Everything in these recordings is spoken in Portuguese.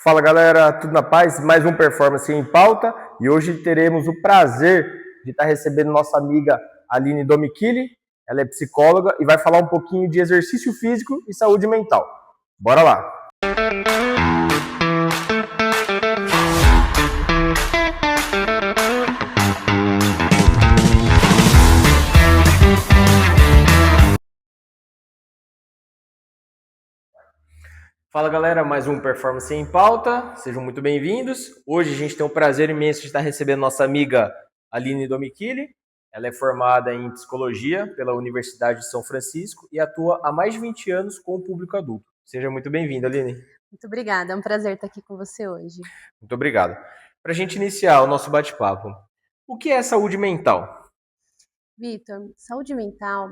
Fala galera, tudo na paz? Mais um Performance em Pauta e hoje teremos o prazer de estar recebendo nossa amiga Aline Domichili. Ela é psicóloga e vai falar um pouquinho de exercício físico e saúde mental. Bora lá! Fala galera, mais um Performance em Pauta, sejam muito bem-vindos. Hoje a gente tem o prazer imenso de estar recebendo nossa amiga Aline Domichili. Ela é formada em psicologia pela Universidade de São Francisco e atua há mais de 20 anos com o público adulto. Seja muito bem-vinda, Aline. Muito obrigada, é um prazer estar aqui com você hoje. Muito obrigado. Para a gente iniciar o nosso bate-papo, o que é saúde mental? Vitor, saúde mental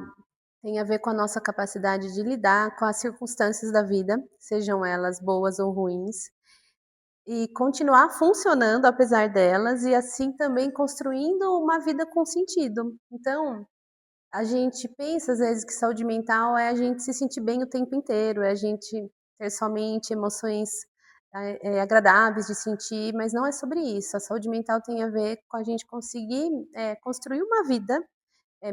tem a ver com a nossa capacidade de lidar com as circunstâncias da vida, sejam elas boas ou ruins, e continuar funcionando apesar delas e assim também construindo uma vida com sentido. Então, a gente pensa às vezes que saúde mental é a gente se sentir bem o tempo inteiro, é a gente ter somente emoções agradáveis de sentir, mas não é sobre isso. A saúde mental tem a ver com a gente conseguir construir uma vida,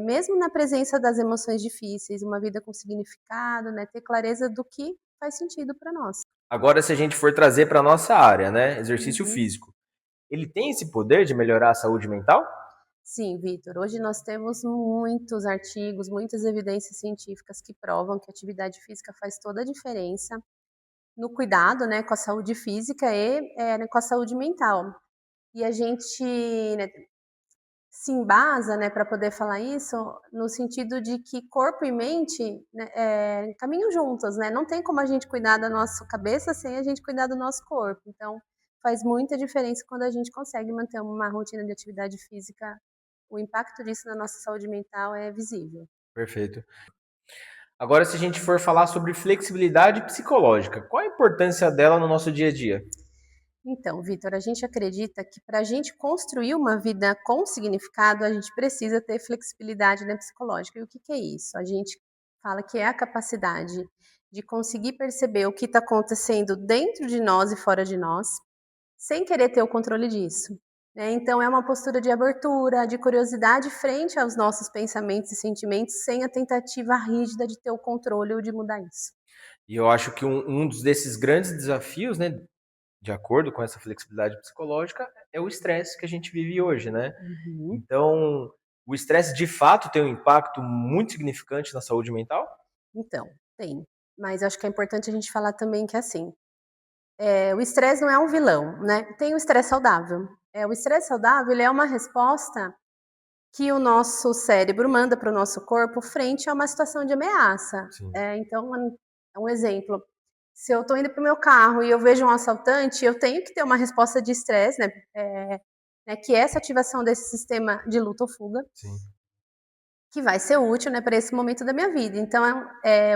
mesmo na presença das emoções difíceis, uma vida com significado, né? Ter clareza do que faz sentido para nós. Agora, se a gente for trazer para a nossa área, né, exercício Uhum. físico, ele tem esse poder de melhorar a saúde mental? Sim, Vitor. Hoje nós temos muitos artigos, muitas evidências científicas que provam que a atividade física faz toda a diferença no cuidado, né, com a saúde física e com a saúde mental. E a gente, né, se embasa, né, para poder falar isso, no sentido de que corpo e mente, né, caminham juntos, né? Não tem como a gente cuidar da nossa cabeça sem a gente cuidar do nosso corpo. Então, faz muita diferença quando a gente consegue manter uma rotina de atividade física. O impacto disso na nossa saúde mental é visível. Perfeito. Agora, se a gente for falar sobre flexibilidade psicológica, qual a importância dela no nosso dia a dia? Então, Vitor, a gente acredita que para a gente construir uma vida com significado, a gente precisa ter flexibilidade, né, psicológica. E o que é isso? A gente fala que é a capacidade de conseguir perceber o que está acontecendo dentro de nós e fora de nós, sem querer ter o controle disso, né? Então, é uma postura de abertura, de curiosidade frente aos nossos pensamentos e sentimentos, sem a tentativa rígida de ter o controle ou de mudar isso. E eu acho que um desses grandes desafios, né, de acordo com essa flexibilidade psicológica, é o estresse que a gente vive hoje, né? Uhum. Então, o estresse de fato tem um impacto muito significante na saúde mental? Então, tem. Mas acho que é importante a gente falar também que, assim, o estresse não é um vilão, né? Tem o estresse saudável. O estresse saudável, ele é uma resposta que o nosso cérebro manda para o nosso corpo frente a uma situação de ameaça. Sim. Então, é um exemplo. Se eu estou indo para o meu carro e eu vejo um assaltante, eu tenho que ter uma resposta de estresse, né, que é essa ativação desse sistema de luta ou fuga, Sim. que vai ser útil, né, para esse momento da minha vida. Então,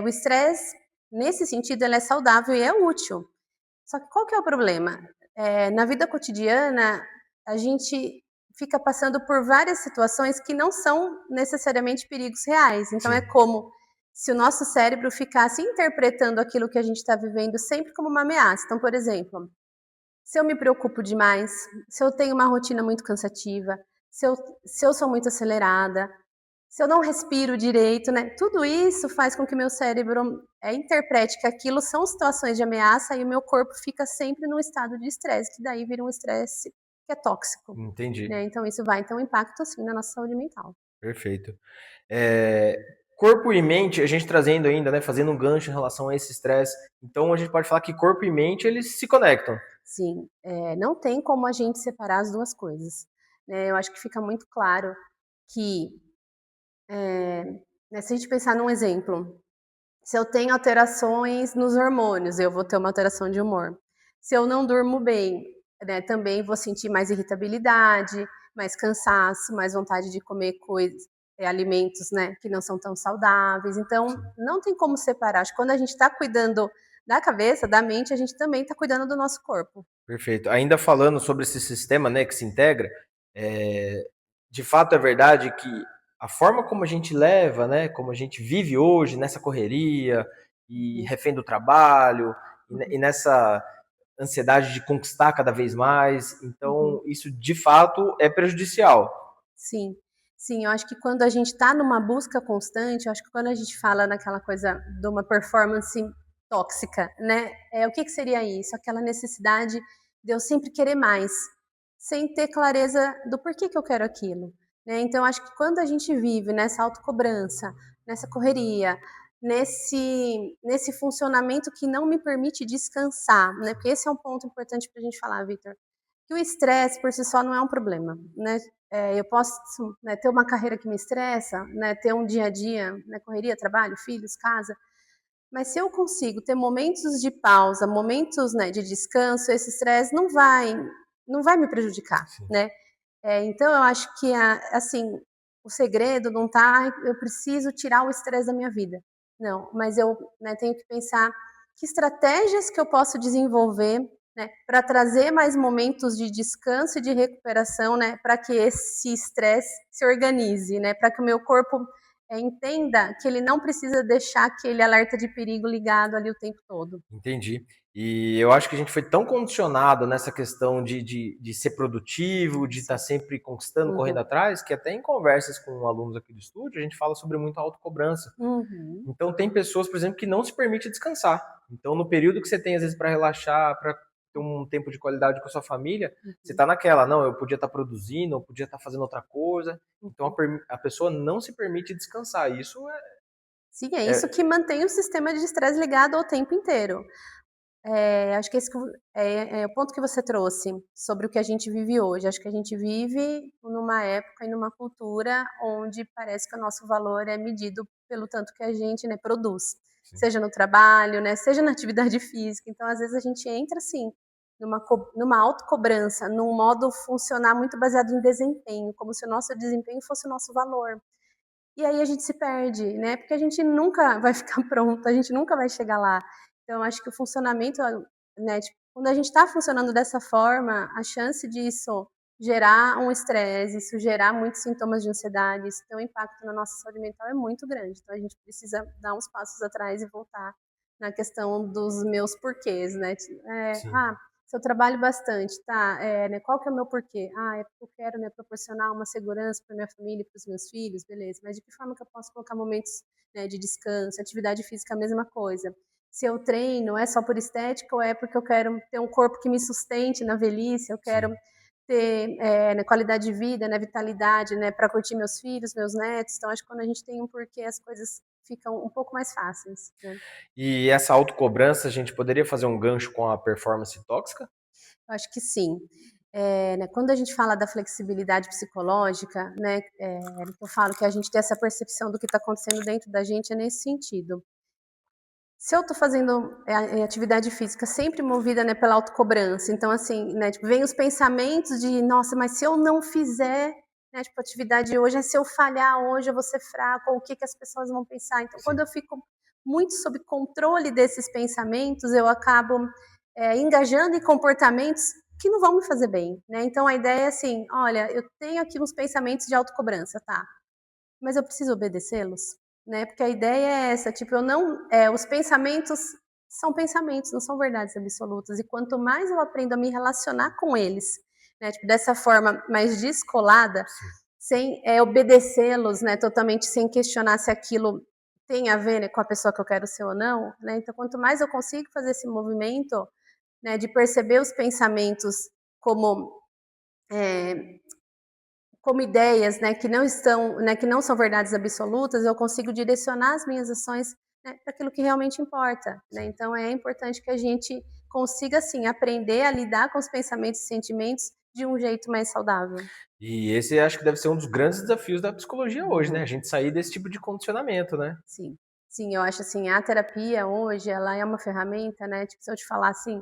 o estresse, nesse sentido, ele é saudável e é útil. Só que qual que é o problema? Na vida cotidiana, a gente fica passando por várias situações que não são necessariamente perigos reais. Então, é Sim. como se o nosso cérebro ficasse interpretando aquilo que a gente está vivendo sempre como uma ameaça. Então, por exemplo, se eu me preocupo demais, se eu tenho uma rotina muito cansativa, se eu, se eu sou muito acelerada, se eu não respiro direito, né? Tudo isso faz com que meu cérebro interprete que aquilo são situações de ameaça e o meu corpo fica sempre num estado de estresse, que daí vira um estresse que é tóxico, Entendi. né? Então isso vai ter um impacto sim na nossa saúde mental. Perfeito. É, corpo e mente, a gente trazendo ainda, né, fazendo um gancho em relação a esse estresse. Então, a gente pode falar que corpo e mente, eles se conectam. Sim, não tem como a gente separar as duas coisas, né? Eu acho que fica muito claro que, né, se a gente pensar num exemplo, se eu tenho alterações nos hormônios, eu vou ter uma alteração de humor. Se eu não durmo bem, né, também vou sentir mais irritabilidade, mais cansaço, mais vontade de comer coisas, alimentos, né, que não são tão saudáveis. Então, Sim. não tem como separar. Acho que quando a gente está cuidando da cabeça, da mente, a gente também está cuidando do nosso corpo. Perfeito. Ainda falando sobre esse sistema, né, que se integra, é, de fato é verdade que a forma como a gente leva, né, como a gente vive hoje nessa correria e Uhum, refém do trabalho e uhum. nessa ansiedade de conquistar cada vez mais. Uhum. Então, isso de fato é prejudicial. Sim, sim, eu acho que quando a gente está numa busca constante, eu acho que quando a gente fala naquela coisa de uma performance tóxica, né? O que seria isso? Aquela necessidade de eu sempre querer mais, sem ter clareza do porquê que eu quero aquilo, né? Então, acho que quando a gente vive nessa autocobrança, nessa correria, nesse funcionamento que não me permite descansar, né? Porque esse é um ponto importante para a gente falar, Vitor, que o estresse por si só não é um problema, né? Eu posso, né, ter uma carreira que me estressa, né, ter um dia a dia, né, correria, trabalho, filhos, casa, mas se eu consigo ter momentos de pausa, momentos, né, de descanso, esse estresse não vai me prejudicar, Sim. né? Então eu acho que assim, o segredo não tá, eu preciso tirar o estresse da minha vida. Não, mas eu, né, tenho que pensar que estratégias que eu posso desenvolver, né, para trazer mais momentos de descanso e de recuperação, né, para que esse estresse se organize, né, para que o meu corpo entenda que ele não precisa deixar aquele alerta de perigo ligado ali o tempo todo. Entendi. E eu acho que a gente foi tão condicionado nessa questão de ser produtivo, de estar Isso. sempre conquistando, correndo Uhum. atrás, que até em conversas com alunos aqui do estúdio, a gente fala sobre muito autocobrança. Uhum. Então, tem pessoas, por exemplo, que não se permite descansar. Então, no período que você tem, às vezes, para relaxar, para ter um tempo de qualidade com a sua família, você Uhum. está naquela, não, eu podia estar produzindo, eu podia estar fazendo outra coisa. Então, Uhum. a pessoa não se permite descansar. Isso Sim, é isso é que mantém o sistema de estresse ligado o tempo inteiro. Acho que esse é o ponto que você trouxe sobre o que a gente vive hoje. Acho que a gente vive numa época e numa cultura onde parece que o nosso valor é medido pelo tanto que a gente, né, produz, sim, seja no trabalho, né, seja na atividade física. Então, às vezes a gente entra assim numa autocobrança, num modo funcionar muito baseado em desempenho, como se o nosso desempenho fosse o nosso valor. E aí a gente se perde, né, porque a gente nunca vai ficar pronto, a gente nunca vai chegar lá. Então acho que o funcionamento, né, tipo, quando a gente está funcionando dessa forma, a chance disso gerar um estresse, isso gerar muitos sintomas de ansiedade, isso ter um impacto na nossa saúde mental é muito grande. Então a gente precisa dar uns passos atrás e voltar na questão dos meus porquês, né. sim. Se eu trabalho bastante, tá, né, qual que é o meu porquê? É porque eu quero, né, proporcionar uma segurança para minha família e para os meus filhos, beleza, mas de que forma que eu posso colocar momentos, né, de descanso, atividade física, a mesma coisa. Se eu treino, é só por estética ou é porque eu quero ter um corpo que me sustente na velhice, eu quero Sim. ter, né, qualidade de vida, né, vitalidade, né, para curtir meus filhos, meus netos. Então acho que quando a gente tem um porquê, as coisas ficam um pouco mais fáceis, né. E essa autocobrança, a gente poderia fazer um gancho com a performance tóxica? Eu acho que sim. Né, quando a gente fala da flexibilidade psicológica, né, eu falo que a gente tem essa percepção do que está acontecendo dentro da gente é nesse sentido. Se eu estou fazendo atividade física sempre movida, né, pela autocobrança, então assim, né, tipo, vem os pensamentos de, nossa, mas se eu não fizer, né, tipo, atividade hoje, se eu falhar hoje, eu vou ser fraco, ou o que que as pessoas vão pensar. Então, quando Sim. eu fico muito sob controle desses pensamentos, eu acabo engajando em comportamentos que não vão me fazer bem, né? Então, a ideia é assim, olha, eu tenho aqui uns pensamentos de autocobrança, tá? Mas eu preciso obedecê-los, né? Porque a ideia é essa, tipo, eu não, os pensamentos são pensamentos, não são verdades absolutas. E quanto mais eu aprendo a me relacionar com eles, né, tipo, dessa forma mais descolada, Sim. sem obedecê-los, né, totalmente sem questionar se aquilo tem a ver, né, com a pessoa que eu quero ser ou não, né? Então, quanto mais eu consigo fazer esse movimento, né, de perceber os pensamentos como é, como ideias, né, que não estão, né, que não são verdades absolutas, eu consigo direcionar as minhas ações, né, para aquilo que realmente importa, né? Sim. Então é importante que a gente consiga assim aprender a lidar com os pensamentos e sentimentos de um jeito mais saudável. E esse acho que deve ser um dos grandes desafios da psicologia hoje, né? Uhum. A gente sair desse tipo de condicionamento, né? Sim, sim, eu acho assim, a terapia hoje, ela é uma ferramenta, né, tipo, se eu te falar assim: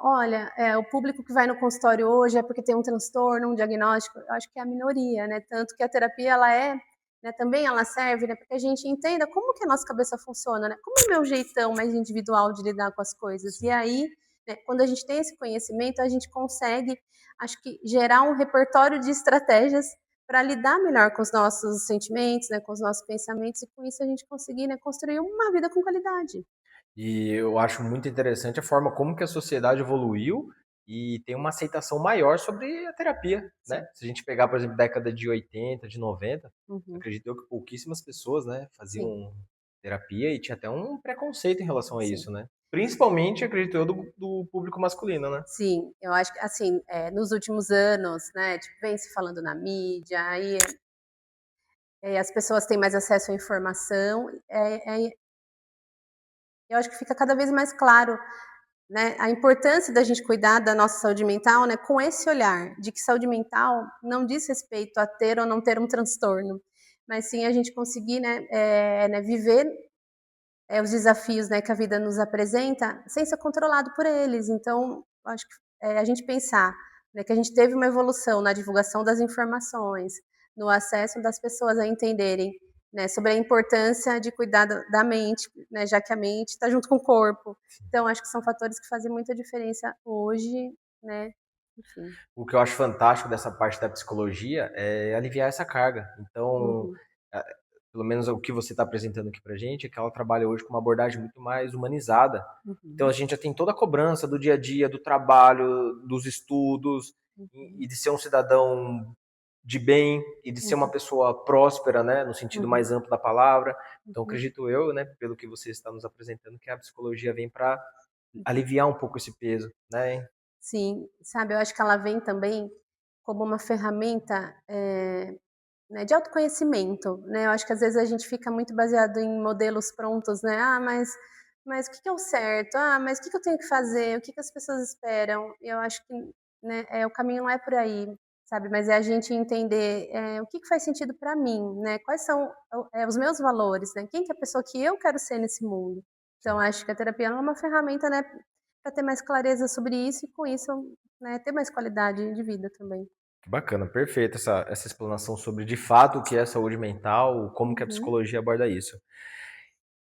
olha, o público que vai no consultório hoje é porque tem um transtorno, um diagnóstico", eu acho que é a minoria, né, tanto que a terapia ela né, também ela serve, né, para que a gente entenda como que a nossa cabeça funciona, né, como é o meu jeitão mais individual de lidar com as coisas. E Sim. aí, né, quando a gente tem esse conhecimento, a gente consegue, acho que gerar um repertório de estratégias para lidar melhor com os nossos sentimentos, né, com os nossos pensamentos e com isso a gente conseguir, né, construir uma vida com qualidade. E eu acho muito interessante a forma como que a sociedade evoluiu e tem uma aceitação maior sobre a terapia, Sim. né? Se a gente pegar, por exemplo, década de 80, de 90, Uhum. acredito eu que pouquíssimas pessoas, né, Sim, faziam terapia e tinha até um preconceito em relação a sim. isso, né? Principalmente, acredito eu, do público masculino, né? Sim, eu acho que, assim, nos últimos anos, né, tipo, vem se falando na mídia, aí, as pessoas têm mais acesso à informação, eu acho que fica cada vez mais claro, né, a importância da gente cuidar da nossa saúde mental, né, com esse olhar de que saúde mental não diz respeito a ter ou não ter um transtorno, mas sim a gente conseguir, né, viver, os desafios, né, que a vida nos apresenta sem ser controlado por eles. Então, eu acho que, a gente pensar, né, que a gente teve uma evolução na divulgação das informações, no acesso das pessoas a entenderem, né, sobre a importância de cuidar da mente, né, já que a mente está junto com o corpo. Então, acho que são fatores que fazem muita diferença hoje, né, enfim. O que eu acho fantástico dessa parte da psicologia é aliviar essa carga. Então, Uhum, a- pelo menos o que você está apresentando aqui pra gente é que ela trabalha hoje com uma abordagem muito mais humanizada. Então, uhum, a gente já tem toda a cobrança do dia a dia, do trabalho, dos estudos, uhum, e de ser um cidadão de bem e de ser uma uhum, pessoa próspera, né, no sentido uhum, mais amplo da palavra. Então, uhum. acredito eu, né, pelo que você está nos apresentando, que a psicologia vem para aliviar um pouco esse peso, né? Sim, sabe, eu acho que ela vem também como uma ferramenta, né, de autoconhecimento, né, eu acho que às vezes a gente fica muito baseado em modelos prontos, né, "Ah, mas o que que é o certo? Ah, mas o que que eu tenho que fazer? O que que as pessoas esperam?". E eu acho que, né, o caminho não é por aí, sabe, mas é a gente entender, o que que faz sentido para mim, né, quais são os meus valores, né, quem que é a pessoa que eu quero ser nesse mundo. Então acho que a terapia ela é uma ferramenta, né, para ter mais clareza sobre isso e com isso, né, ter mais qualidade de vida também. Que bacana, perfeito essa explanação sobre de fato o que é saúde mental, como que a Uhum, psicologia aborda isso.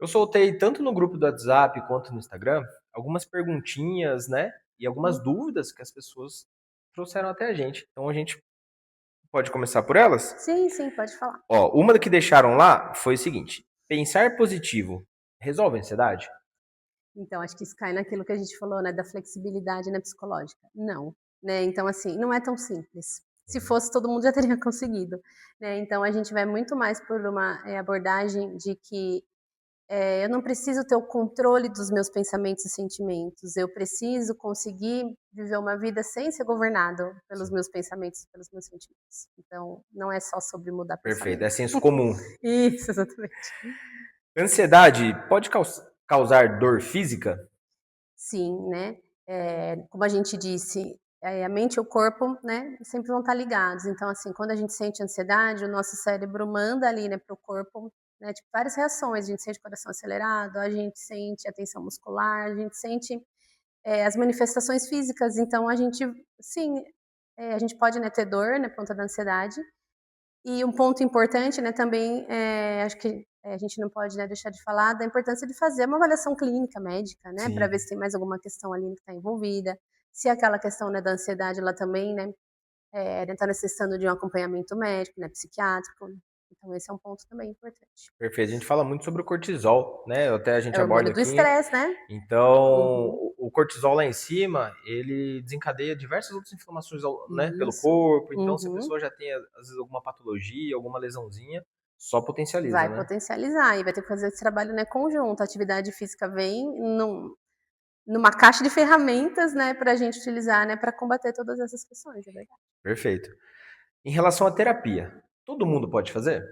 Eu soltei tanto no grupo do WhatsApp quanto no Instagram algumas perguntinhas, né, e algumas uhum. dúvidas que as pessoas trouxeram até a gente. Então a gente pode começar por elas? Sim, sim, pode falar. Ó, uma que deixaram lá foi o seguinte: pensar positivo resolve a ansiedade? Então, acho que isso cai naquilo que a gente falou, né, da flexibilidade, né, psicológica. Não, né, então, assim, não é tão simples. Se Uhum. fosse, todo mundo já teria conseguido, né, então a gente vai muito mais por uma, abordagem de que, eu não preciso ter o controle dos meus pensamentos e sentimentos, eu preciso conseguir viver uma vida sem ser governado pelos Sim. meus pensamentos e pelos meus sentimentos. Então, não é só sobre mudar Perfeito, é pensamentos. senso comum. Isso, exatamente. Ansiedade pode causar dor física? Sim, né, como a gente disse, a mente e o corpo, né, sempre vão estar ligados, então, assim, quando a gente sente ansiedade, o nosso cérebro manda ali, né, para o corpo, né, tipo, várias reações, a gente sente o coração acelerado, a gente sente a tensão muscular, a gente sente, as manifestações físicas, então a gente sim, a gente pode, né, ter dor, né, por conta da ansiedade, e um ponto importante, né, também, acho que, a gente não pode, né, deixar de falar da importância de fazer uma avaliação clínica médica, né, para ver Sim. se tem mais alguma questão ali que está envolvida, se aquela questão, né, da ansiedade ela também, né, está necessitando de um acompanhamento médico, né, psiquiátrico. Então esse é um ponto também importante. Perfeito. A gente fala muito sobre o cortisol, né? Até a É gente o aborda hormônio do aqui. estresse, né. Então, Uhum. o cortisol lá em cima, ele desencadeia diversas outras inflamações, né, pelo Isso. corpo. Então, se a Uhum. pessoa já tem, às vezes, alguma patologia, alguma lesãozinha, só potencializa, Vai né? potencializar e vai ter que fazer esse trabalho, né, conjunto, a atividade física vem numa caixa de ferramentas, né, para a gente utilizar, né, para combater todas essas questões, é verdade. Perfeito. Em relação à terapia, todo mundo Uhum. pode fazer?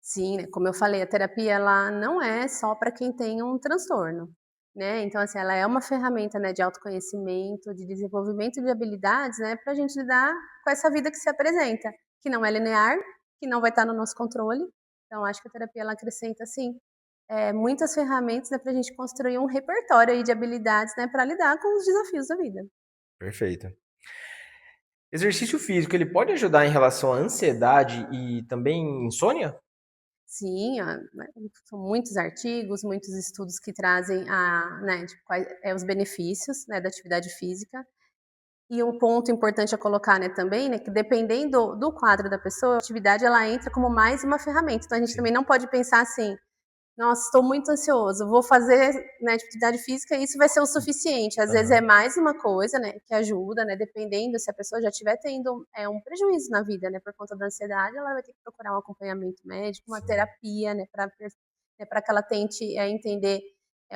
Sim, né, como eu falei, a terapia ela não é só para quem tem um transtorno, né, então, assim, ela é uma ferramenta, né, de autoconhecimento, de desenvolvimento de habilidades, né, para a gente lidar com essa vida que se apresenta, que não é linear, que não vai estar no nosso controle. Então acho que a terapia ela acrescenta, sim, muitas ferramentas, né, para a gente construir um repertório aí de habilidades, né, para lidar com os desafios da vida. Perfeito. Exercício físico, ele pode ajudar em relação à ansiedade e também insônia? Sim, né, são muitos artigos, muitos estudos que trazem né, tipo, quais os benefícios, né, da atividade física. E um ponto importante a colocar, né, também, né, que dependendo do quadro da pessoa, a atividade ela entra como mais uma ferramenta. Então a gente Sim. também não pode pensar assim: nossa, estou muito ansioso, vou fazer, né, atividade física e isso vai ser o suficiente. Às vezes é mais uma coisa, né, que ajuda, né, dependendo se a pessoa já estiver tendo um prejuízo na vida, né, por conta da ansiedade, ela vai ter que procurar um acompanhamento médico, uma terapia, né, para que ela tente entender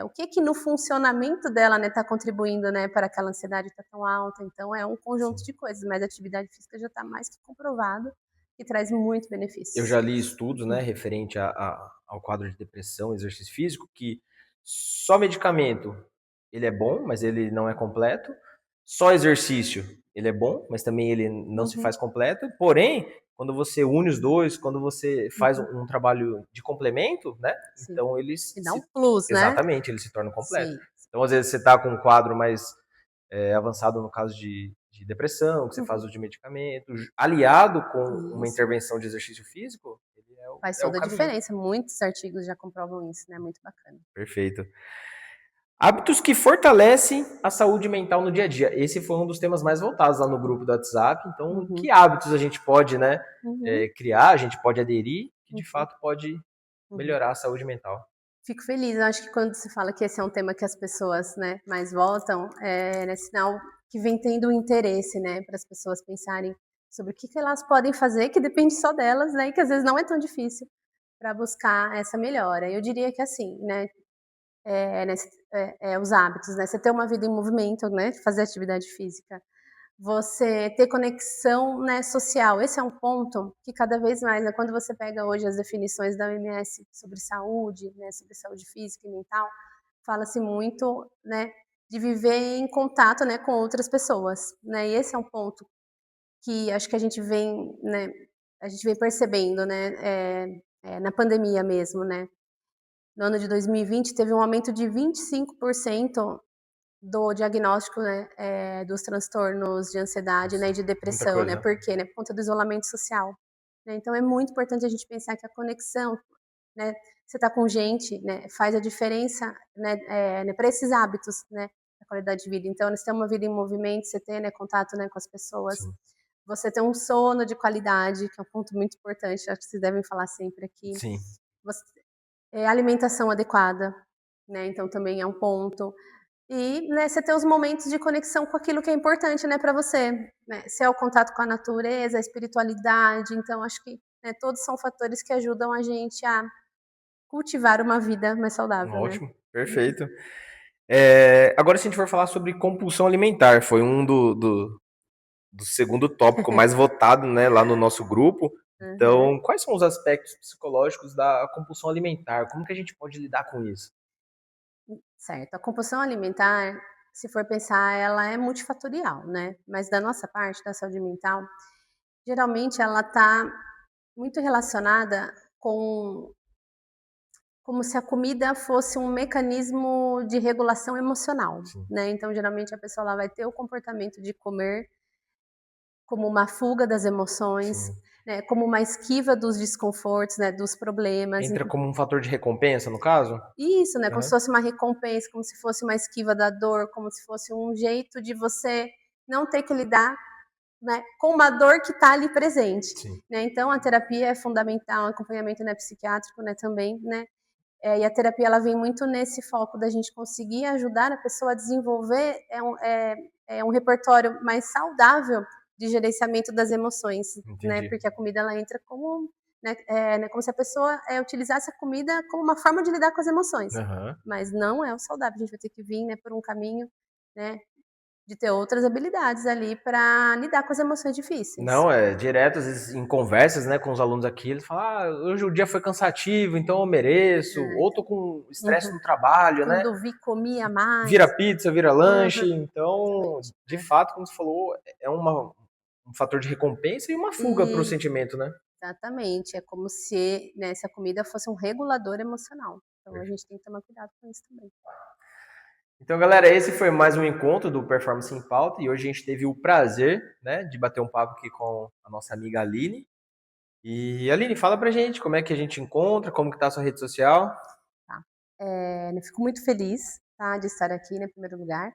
o que que no funcionamento dela, né, está contribuindo, né, para aquela ansiedade estar tão alta. Então é um conjunto Sim. de coisas, mas a atividade física já está mais que comprovado que traz muito Eu benefícios. já li estudos, né, referente ao quadro de depressão, exercício físico, que só medicamento ele é bom, mas ele não é completo. Só exercício ele é bom, mas também ele não se Uhum, faz completo. Porém, quando você une os dois, quando você faz uhum, um trabalho de complemento, né, sim. então eles E dá um se plus, né? exatamente, eles se tornam completos. Sim. Então, às vezes você está com um quadro mais avançado no caso de depressão, que você faz Uhum. uso de medicamento, aliado com uma Isso. intervenção de exercício físico, ele Faz é o toda a caminho. diferença. Muitos artigos já comprovam isso, né? Muito bacana. Perfeito. Hábitos que fortalecem a saúde mental no dia a dia. Esse foi um dos temas mais votados lá no grupo do WhatsApp. Então, Uhum, que hábitos a gente pode, né, uhum, criar, a gente pode aderir, que de uhum, fato pode uhum. melhorar a saúde mental. Fico feliz. Eu acho que quando se fala que esse é um tema que as pessoas, né, mais votam, né, sinal que vem tendo um interesse, né, para as pessoas pensarem sobre o que que elas podem fazer, que depende só delas, né, e que às vezes não é tão difícil para buscar essa melhora. Eu diria que assim, né, os hábitos, né, você ter uma vida em movimento, né, fazer atividade física, você ter conexão, né, social. Esse é um ponto que cada vez mais, né, quando você pega hoje as definições da OMS sobre saúde, né, sobre saúde física e mental, fala-se muito, né, de viver em contato, né, com outras pessoas, né? E esse é um ponto que acho que a gente vem, né, a gente vem percebendo, né, na pandemia mesmo, né? No ano de 2020 teve um aumento de 25% do diagnóstico, né, dos transtornos de ansiedade, né, Nossa, e de muita depressão, né, coisa. por quê? Né, por conta do isolamento social, né, então é muito importante a gente pensar que a conexão, né, você tá com gente, né, faz a diferença, né, para esses hábitos, né, da qualidade de vida. Então, você ter uma vida em movimento, você ter, né, contato, né, com as pessoas, Sim. você ter um sono de qualidade, que é um ponto muito importante, acho que vocês devem falar sempre aqui, Sim. você alimentação adequada, né, então também é um ponto. E, né, você ter os momentos de conexão com aquilo que é importante, né, para você, né, se é o contato com a natureza, a espiritualidade, então acho que, né, todos são fatores que ajudam a gente a cultivar uma vida mais saudável, né. Ótimo, perfeito. Agora, se a gente for falar sobre compulsão alimentar, foi um do segundo tópico mais votado, né, lá no nosso grupo. Uhum. Então, quais são os aspectos psicológicos da compulsão alimentar? Como que a gente pode lidar com isso? Certo, a compulsão alimentar, se for pensar, ela é multifatorial, né, mas da nossa parte, da saúde mental, geralmente ela tá muito relacionada com como se a comida fosse um mecanismo de regulação emocional, Sim, né, então geralmente a pessoa ela vai ter o comportamento de comer como uma fuga das emoções, sim. né, como uma esquiva dos desconfortos, né, dos problemas. Entra como um fator de recompensa, no caso? Isso, né, como se Aham. fosse uma recompensa, como se fosse uma esquiva da dor, como se fosse um jeito de você não ter que lidar, né, com uma dor que está ali presente, Sim. né. Então a terapia é fundamental, o acompanhamento, né, psiquiátrico, né, também, né. E a terapia ela vem muito nesse foco da gente conseguir ajudar a pessoa a desenvolver um repertório mais saudável de gerenciamento das emoções, né, Entendi. porque a comida ela entra como, né, como se a pessoa utilizasse a comida como uma forma de lidar com as emoções, Aham. mas não é o saudável, a gente vai ter que vir, né, por um caminho, né, de ter outras habilidades ali para lidar com as emoções difíceis. Não, é direto, às vezes, em conversas, né, com os alunos aqui, eles falam: "Ah, hoje o dia foi cansativo, então eu mereço", ou tô com estresse Uhum. no trabalho, né, Quando vi, comia mais. vira pizza, vira lanche. Uhum. Então, Exatamente, de fato, como você falou, é um fator de recompensa e uma fuga para o E sentimento, né. exatamente, é como se, né, se a comida fosse um regulador emocional. Então a gente tem que tomar cuidado com isso também. Então, galera, esse foi mais um encontro do Performance em Pauta e hoje a gente teve o prazer, né, de bater um papo aqui com a nossa amiga Aline. E Aline, fala pra gente como é que a gente encontra, como que tá a sua rede social. Tá. Eu fico muito feliz, tá, de estar aqui, né, em primeiro lugar,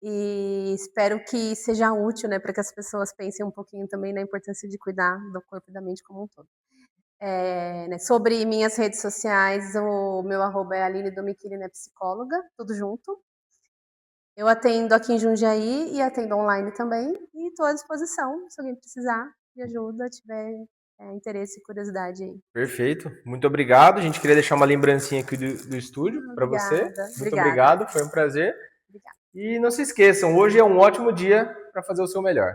e espero que seja útil, né, para que as pessoas pensem um pouquinho também na importância de cuidar do corpo e da mente como um todo. Né, sobre minhas redes sociais, o meu arroba é Aline Domichili, né, psicóloga, tudo junto. Eu atendo aqui em Jundiaí e atendo online também, e estou à disposição, se alguém precisar de ajuda, tiver interesse e curiosidade aí. Perfeito, muito obrigado. A gente queria deixar uma lembrancinha aqui do estúdio para você. Muito Obrigada. obrigado, foi um prazer. Obrigada. E não se esqueçam, hoje é um ótimo dia para fazer o seu melhor.